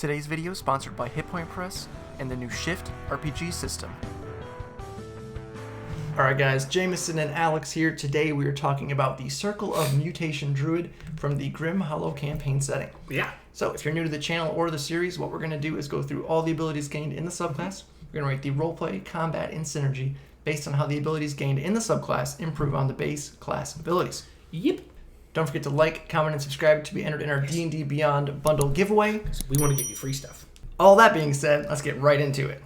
Today's video is sponsored by Hit Point Press and the new Shift RPG system. Alright guys, Jameson and Alex here. Today we are talking about the Circle of Mutation Druid from the Grim Hollow campaign setting. Yeah. So if you're new to the channel or the series, what we're going to do is go through all the abilities gained in the subclass. We're going to rate the roleplay, combat, and synergy based on how the abilities gained in the subclass improve on the base class abilities. Yep. Don't forget to like, comment, and subscribe to be entered in our D&D Beyond bundle giveaway. We want to give you free stuff. All that being said, let's get right into it.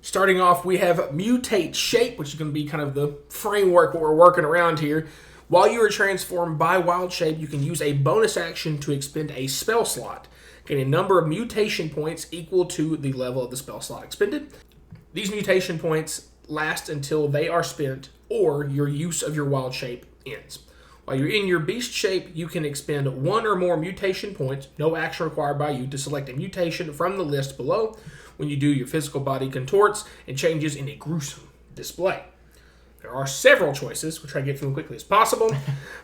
Starting off, we have Mutate Shape, which is going to be kind of the framework what we're working around here. While you are transformed by Wild Shape, you can use a bonus action to expend a spell slot. Gain a number of mutation points equal to the level of the spell slot expended. These mutation points last until they are spent or your use of your Wild Shape ends. While you're in your beast shape, you can expend one or more mutation points, no action required by you, to select a mutation from the list below when you do your physical body contorts and changes in a gruesome display. There are several choices. We'll try to get through them quickly as possible.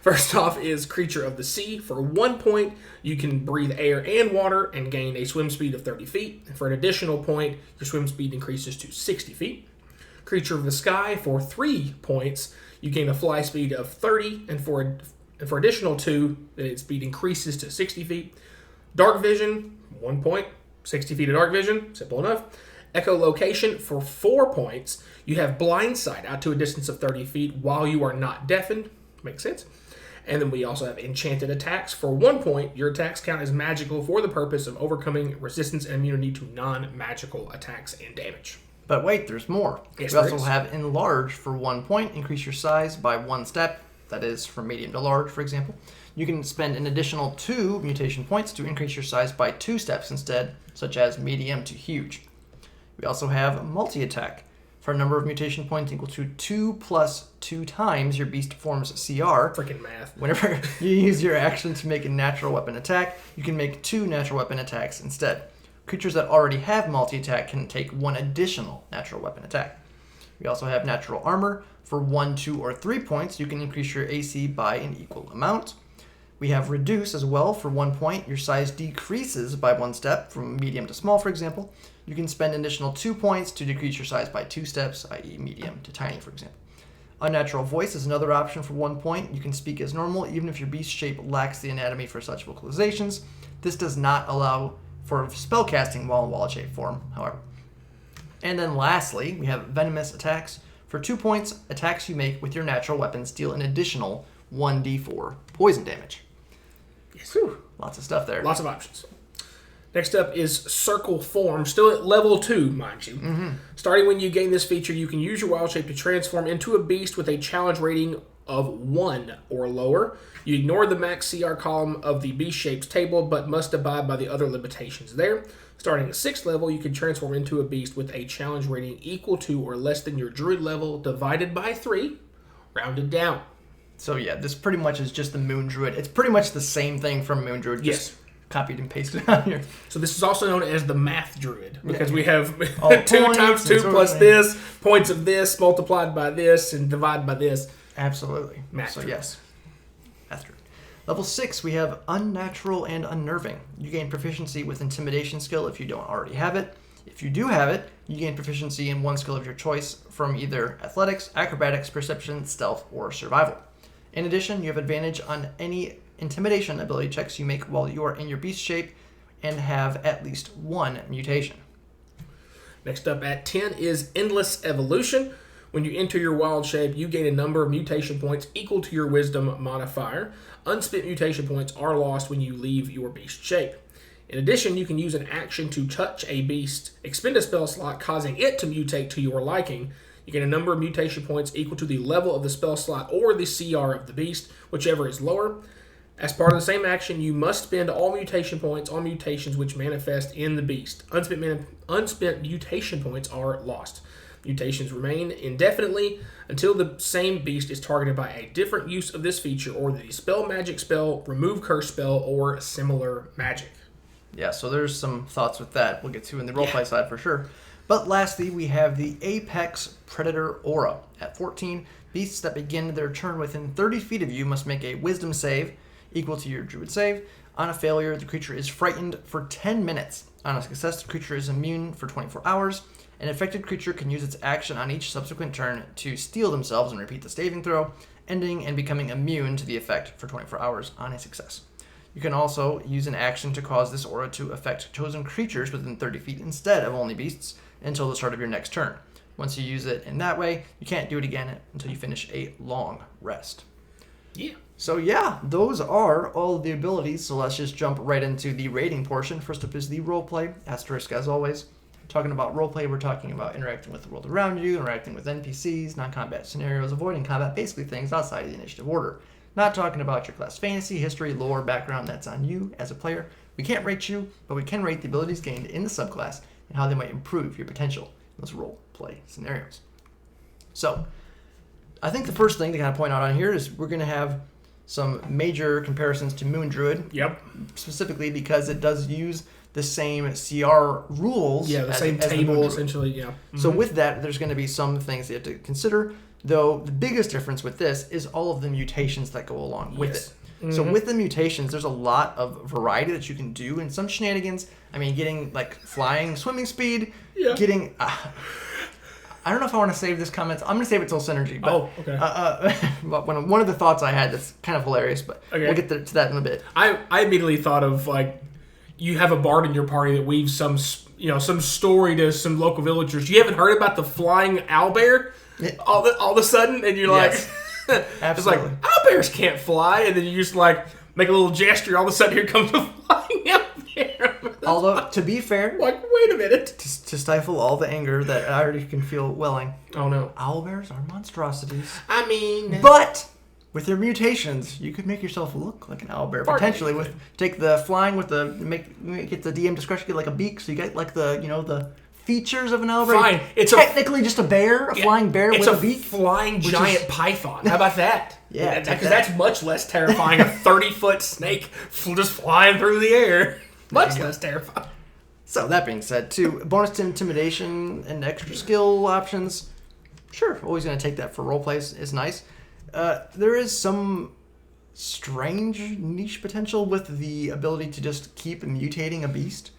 First off is Creature of the Sea. For 1 point, you can breathe air and water and gain a swim speed of 30 feet. And for an additional point, your swim speed increases to 60 feet. Creature of the Sky. For 3 points, you gain a fly speed of 30, and for additional 2, its speed increases to 60 feet. Dark Vision, 1 point, 60 feet of dark vision, simple enough. Echolocation, for 4 points, you have blind sight out to a distance of 30 feet while you are not deafened. Makes sense. And then we also have Enchanted Attacks. For 1 point, your attacks count as magical for the purpose of overcoming resistance and immunity to non-magical attacks and damage. But wait, there's more. Yes, we also have Enlarge for 1 point, increase your size by 1 step. That is from medium to large, for example. You can spend an additional 2 mutation points to increase your size by 2 steps instead, such as medium to huge. We also have Multi-Attack. For a number of mutation points equal to 2 plus 2 times your beast form's CR. Freaking math. Whenever you use your action to make a natural weapon attack, you can make 2 natural weapon attacks instead. Creatures that already have multi-attack can take 1 additional natural weapon attack. We also have Natural Armor. For 1, 2, or 3 points, you can increase your AC by an equal amount. We have Reduce as well. For 1 point, your size decreases by 1 step, from medium to small, for example. You can spend an additional 2 points to decrease your size by 2 steps, i.e. medium to tiny, for example. Unnatural Voice is another option for 1 point. You can speak as normal, even if your beast shape lacks the anatomy for such vocalizations. This does not allow for spellcasting while in Wild Shape form, however. And then lastly, we have Venomous Attacks. For 2 points, attacks you make with your natural weapons deal an additional 1d4 poison damage. Yes. Whew, lots of stuff there. Lots of options. Next up is Circle Form, still at level 2, mind you. Mm-hmm. Starting when you gain this feature, you can use your Wild Shape to transform into a beast with a challenge rating of 1 or lower. You ignore the max CR column of the beast shapes table, but must abide by the other limitations there. Starting at 6th level, you can transform into a beast with a challenge rating equal to or less than your druid level divided by 3, rounded down. So yeah, this pretty much is just the Moon Druid. It's pretty much the same thing from Moon Druid. Just copied and pasted on here. So this is also known as the Math Druid, because we have 2 points times 2 plus this, points of this, multiplied by this, and divided by this. Absolutely. Math Druid. Yes. Math Druid. Level 6, we have Unnatural and Unnerving. You gain proficiency with Intimidation skill if you don't already have it. If you do have it, you gain proficiency in 1 skill of your choice from either Athletics, Acrobatics, Perception, Stealth, or Survival. In addition, you have advantage on any Intimidation ability checks you make while you are in your beast shape and have at least 1 mutation. Next up at 10 is Endless Evolution. When you enter your Wild Shape, you gain a number of mutation points equal to your Wisdom modifier. Unspent mutation points are lost when you leave your beast shape. In addition, you can use an action to touch a beast, expend a spell slot, causing it to mutate to your liking. You gain a number of mutation points equal to the level of the spell slot or the CR of the beast, whichever is lower. As part of the same action, you must spend all mutation points on mutations which manifest in the beast. Unspent mutation points are lost. Mutations remain indefinitely until the same beast is targeted by a different use of this feature or the Spell Magic spell, Remove Curse spell, or similar magic. Yeah, so there's some thoughts with that we'll get to in the roleplay side for sure. But lastly, we have the Apex Predator Aura. At 14, beasts that begin their turn within 30 feet of you must make a Wisdom save equal to your Druid save. On a failure, the creature is frightened for 10 minutes. On a success, the creature is immune for 24 hours. An affected creature can use its action on each subsequent turn to steel themselves and repeat the saving throw, ending and becoming immune to the effect for 24 hours on a success. You can also use an action to cause this aura to affect chosen creatures within 30 feet instead of only beasts until the start of your next turn. Once you use it in that way, you can't do it again until you finish a long rest. Yeah. So yeah, those are all of the abilities. So let's just jump right into the rating portion. First up is the roleplay, asterisk as always. Talking about roleplay, we're talking about interacting with the world around you, interacting with NPCs, non-combat scenarios, avoiding combat, basically things outside of the initiative order. Not talking about your class fantasy, history, lore, background, that's on you as a player. We can't rate you, but we can rate the abilities gained in the subclass and how they might improve your potential in those roleplay scenarios. So, I think the first thing to kind of point out on here is we're going to have some major comparisons to Moon Druid. Yep. Specifically because it does use the same CR rules. Yeah, the same table, essentially, yeah. Mm-hmm. So with that, there's going to be some things that you have to consider, though the biggest difference with this is all of the mutations that go along with it. Mm-hmm. So with the mutations, there's a lot of variety that you can do, and some shenanigans, I mean, getting, like, flying, swimming speed, getting... I don't know if I want to save this comment. I'm going to save it till Synergy. But, okay. But one of the thoughts I had that's kind of hilarious, but we'll get to that in a bit. I immediately thought of, like, you have a bard in your party that weaves some story to some local villagers. You haven't heard about the flying owlbear all of a sudden, and you're like, it's like, owlbears can't fly, and then you just, like, make a little gesture, all of a sudden here comes a flying owlbear. Although, to be fair... Like, wait a minute. To stifle all the anger that I already can feel welling. Oh, no. Owlbears are monstrosities. I mean... But, with your mutations, you could make yourself look like an owlbear. Potentially, take the flying with the... Get the DM discretion, get like a beak, so you get like the features of an owlbear. Fine. It's technically just a bear, a flying bear with a beak. It's a flying giant python. How about that? Yeah. Because that's much less terrifying. A 30-foot snake just flying through the air. Much less terrifying. So, that being said, too, bonus to intimidation and extra skill options. Sure, always going to take that for roleplays. Is nice. There is some strange niche potential with the ability to just keep mutating a beast.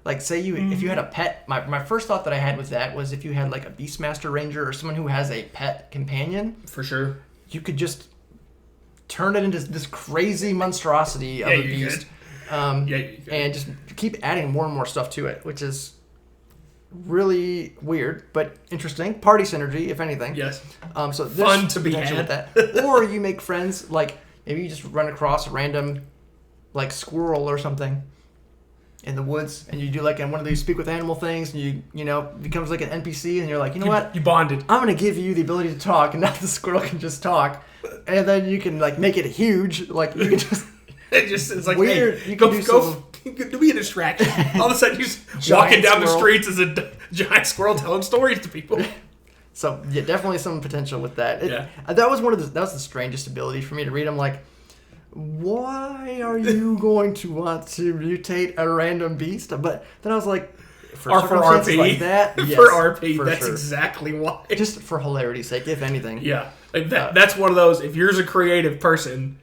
Like, say if you had a pet, my first thought that I had with that was if you had like a Beastmaster Ranger or someone who has a pet companion. For sure. You could just turn it into this crazy monstrosity of a beast. And just keep adding more and more stuff to it, which is really weird, but interesting. Party synergy, if anything. Yes. So fun to be had. With that. Or you make friends, like maybe you just run across a random like squirrel or something in the woods, and you do like one of these speak with animal things, and you know becomes like an NPC, and you're like, you know what? You bonded. I'm gonna give you the ability to talk, and now the squirrel can just talk, and then you can like make it huge, like you can just. It's like weird. Hey, go be a distraction. All of a sudden, you're just walking down the streets as a giant squirrel telling stories to people. So yeah, definitely some potential with that. That was that was the strangest ability for me to read. I'm like, why are you going to want to mutate a random beast? But then I was like, for RP like that, yes, for RP, that's sure. Exactly why. Just for hilarity's sake, if anything. Yeah, like that's one of those. If you're a creative person.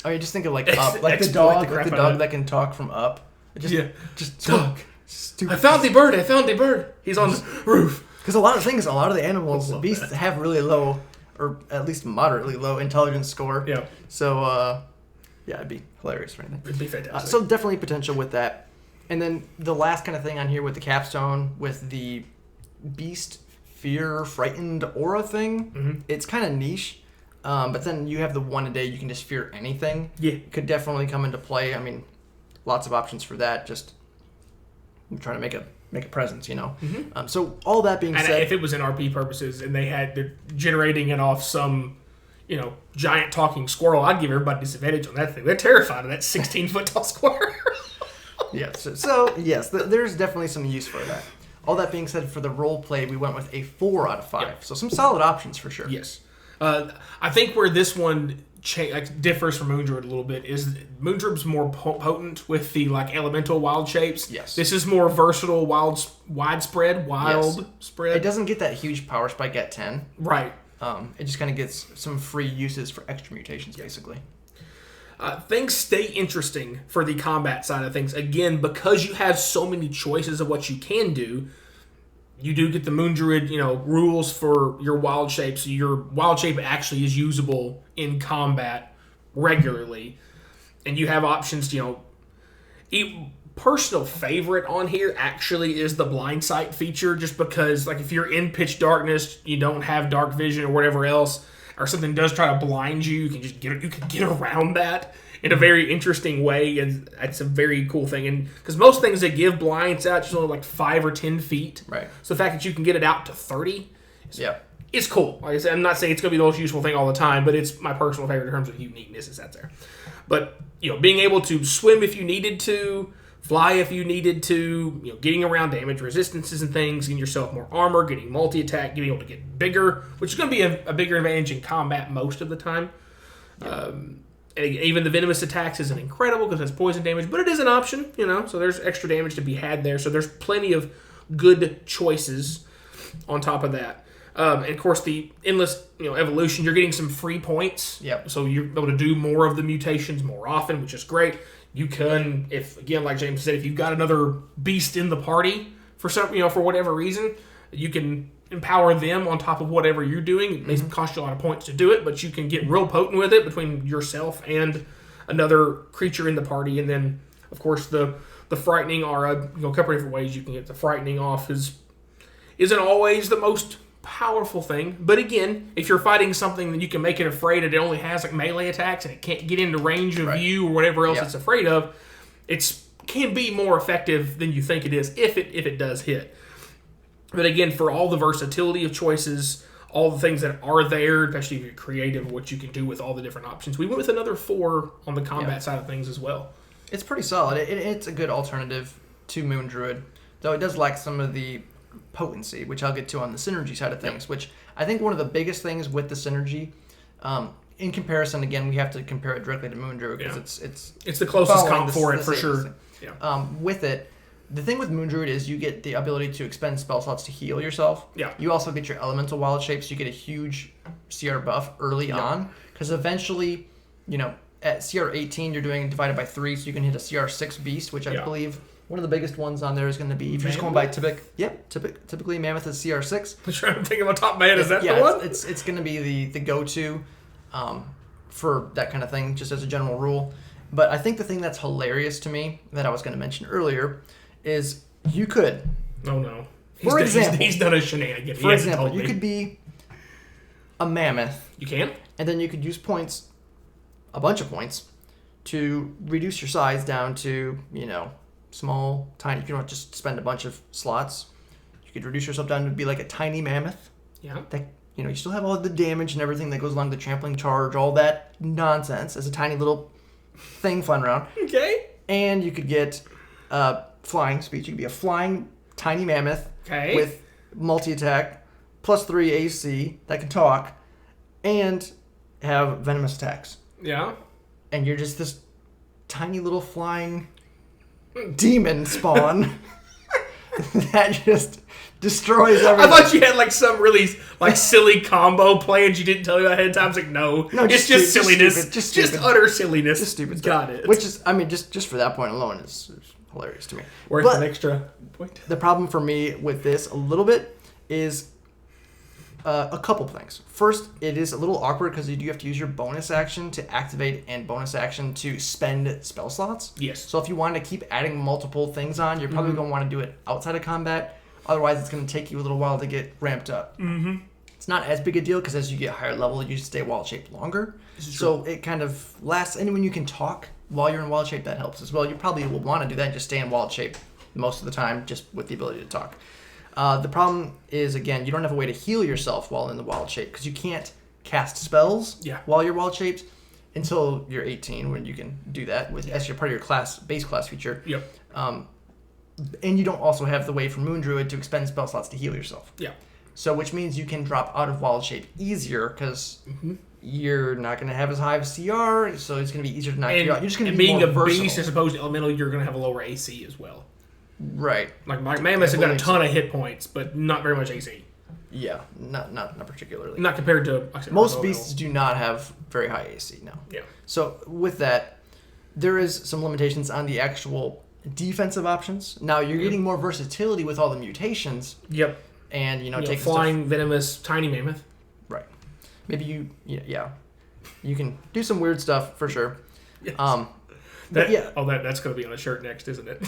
I mean, just think of like Up, like the dog that can talk from Up. Just dog. Stupid. I found the bird. He's on the roof. Because a lot of the animals, beasts have really low, or at least moderately low intelligence score. Yeah. So, it'd be hilarious for anything. It'd be fantastic. So definitely potential with that. And then the last kind of thing on here with the capstone, with the beast fear frightened aura thing, it's kind of niche. But then you have the one a day you can just fear anything. Yeah. Could definitely come into play. I mean, lots of options for that. Just I'm trying to make a presence, you know. Mm-hmm. So all that being said, if it was in RP purposes and they're generating it off some, giant talking squirrel, I'd give everybody disadvantage on that thing. They're terrified of that 16-foot tall squirrel. Yeah. So yes, there's definitely some use for that. All that being said, for the role play, we went with a 4 out of 5. Yep. So some solid options for sure. Yes. I think where this one differs from Moon Druid a little bit is Moon Druid's more potent with the elemental wild shapes. Yes. This is more versatile, widespread. It doesn't get that huge power spike at 10. Right. It just kind of gets some free uses for extra mutations, basically. Things stay interesting for the combat side of things. Again, because you have so many choices of what you can do, you do get the Moon Druid, rules for your wild shape. So your wild shape actually is usable in combat regularly. And you have options, personal favorite on here actually is the blind sight feature, just because if you're in pitch darkness, you don't have dark vision or whatever else, or something does try to blind you, you can get around that in a very interesting way, and that's a very cool thing. And because most things that give blinds out just only 5 or 10 feet, right? So the fact that you can get it out to 30, it's cool. Like I said, I'm not saying it's going to be the most useful thing all the time, but it's my personal favorite in terms of uniqueness is that's there. But being able to swim if you needed to, fly if you needed to, getting around damage resistances and things, getting yourself more armor, getting multi-attack, getting able to get bigger, which is going to be a bigger advantage in combat most of the time. And even the venomous attacks isn't incredible because it's poison damage, but it is an option, so there's extra damage to be had there. So there's plenty of good choices on top of that. And of course, the endless evolution, you're getting some free points. Yep. So you're able to do more of the mutations more often, which is great. You can, if again, like James said, if you've got another beast in the party for some, for whatever reason, you can empower them on top of whatever you're doing. It may cost you a lot of points to do it, but you can get real potent with it between yourself and another creature in the party. And then, of course, the frightening are a couple different ways you can get the frightening off. Isn't always the most powerful thing, but again, if you're fighting something that you can make it afraid and it only has melee attacks and it can't get into range of you or whatever else it's afraid of, it can be more effective than you think it is if it does hit. But again, for all the versatility of choices, all the things that are there, especially if you're creative, what you can do with all the different options, we went with another 4 on the combat side of things as well. It's pretty solid. It's a good alternative to Moon Druid, though it does lack some of the potency, which I'll get to on the synergy side of things, which I think one of the biggest things with the synergy, in comparison, again, we have to compare it directly to Moon Druid because it's the closest comp for it for sure. With it, the thing with Moon Druid is you get the ability to expend spell slots to heal yourself. You also get your elemental wild shape, so you get a huge CR buff early on, because eventually, at CR 18 you're doing divided by 3, so you can hit a CR 6 beast, which I believe one of the biggest ones on there is going to be, if you're just going by typically Mammoth is CR6. I'm trying to think of a top man. Is that the one? It's going to be the go-to for that kind of thing, just as a general rule. But I think the thing that's hilarious to me that I was going to mention earlier is you could... Oh, no. For example... He's done a shenanigan. For example, you could be a Mammoth. You can? And then you could use points, a bunch of points, to reduce your size down to, small, tiny. You don't just spend a bunch of slots. You could reduce yourself down to be like a tiny mammoth. Yeah. That you still have all the damage and everything that goes along the trampling charge, all that nonsense as a tiny little thing flying around. Okay. And you could get flying speed. You could be a flying tiny mammoth with multi-attack, +3 AC that can talk, and have venomous attacks. Yeah. And you're just this tiny little flying demon spawn that just destroys everything. I thought you had some really silly combo plans you didn't tell me ahead of time. It's no, it's just silliness. Just utter silliness. Just stupid. Got it. Which is, just for that point alone is hilarious to me. Worth an extra point. The problem for me with this a little bit is a couple things. First, it is a little awkward because you do have to use your bonus action to activate and bonus action to spend spell slots. Yes. So if you want to keep adding multiple things on, you're probably going to want to do it outside of combat. Otherwise, it's going to take you a little while to get ramped up. Mm-hmm. It's not as big a deal because as you get higher level, you stay wild shaped longer. So it kind of lasts. And when you can talk while you're in wild shape, that helps as well. You probably will want to do that and just stay in wild shape most of the time, just with the ability to talk. The problem is, again, you don't have a way to heal yourself while in the wild shape because you can't cast spells while you're wild shaped until you're 18, when you can do that as your part of your base class feature. Yep. And you don't also have the way for Moon Druid to expend spell slots to heal yourself. Yeah. So, which means you can drop out of wild shape easier because you're not going to have as high of a CR, so it's going to be easier to knock you out. You're just going to be being more a versatile. beast as opposed to elemental, you're going to have a lower AC as well. Right. Like Mammoth's have got a ton of hit points, but not very much AC. Yeah, not particularly. Not compared to Most beasts do not have very high AC. No. Yeah. So with that, there is some limitations on the actual defensive options. Now you're getting more versatility with all the mutations. Yep. And take flying, venomous, tiny mammoth. Right. Maybe you can do some weird stuff for sure. Yes. That's going to be on a shirt next, isn't it?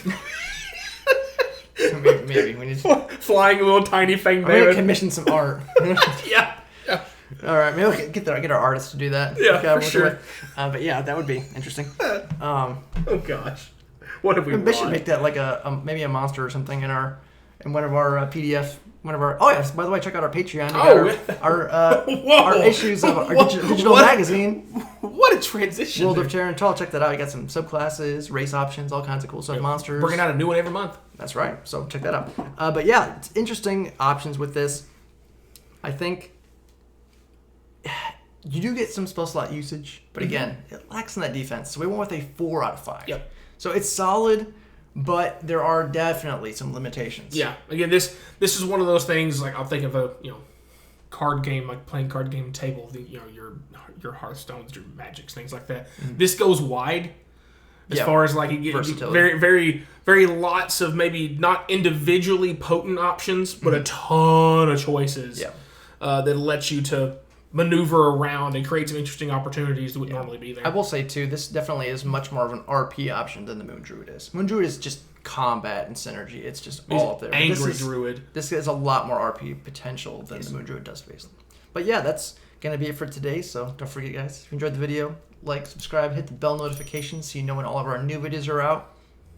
maybe we need flying a little tiny fang mammoth. I'm gonna commission some art. Yeah. All right, maybe we'll get our artists to do that. Yeah, for sure. But yeah, that would be interesting. Oh gosh, what have we? We should make that like maybe a monster or something in one of our PDF. Oh yes! By the way, check out our Patreon. Our issues of our digital magazine. What a transition! World of Terran Tall. Check that out. You got some subclasses, race options, all kinds of cool stuff. Monsters. Bringing out a new one every month. That's right. So check that out. But yeah, it's interesting options with this. I think you do get some spell slot usage, but again, it lacks in that defense. So we went with a 4 out of 5. Yep. So it's solid. But there are definitely some limitations. Yeah. Again, this is one of those things. Like I'll think of a card game, like playing card game table. Your Hearthstones, your Magics, things like that. Mm-hmm. This goes wide as far as like you get very very very lots of maybe not individually potent options, but a ton of choices that let you to maneuver around and create some interesting opportunities that would normally be there. I will say too, this definitely is much more of an RP option than the Moon Druid is. Moon Druid is just combat and synergy. It's just all up there. Angry Druid. This has a lot more RP potential than the Moon Druid does, basically. But yeah, that's gonna be it for today. So don't forget, guys, if you enjoyed the video, like, subscribe, hit the bell notification so you know when all of our new videos are out.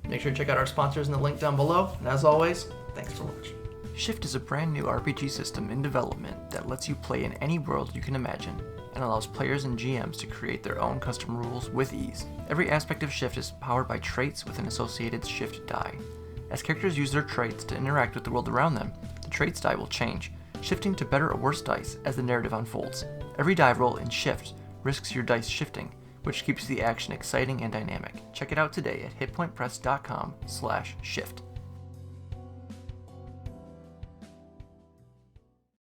Make sure to check out our sponsors in the link down below. And as always, thanks for watching. Shift is a brand new RPG system in development that lets you play in any world you can imagine and allows players and GMs to create their own custom rules with ease. Every aspect of Shift is powered by traits with an associated Shift die. As characters use their traits to interact with the world around them, the traits die will change, shifting to better or worse dice as the narrative unfolds. Every die roll in Shift risks your dice shifting, which keeps the action exciting and dynamic. Check it out today at hitpointpress.com/shift.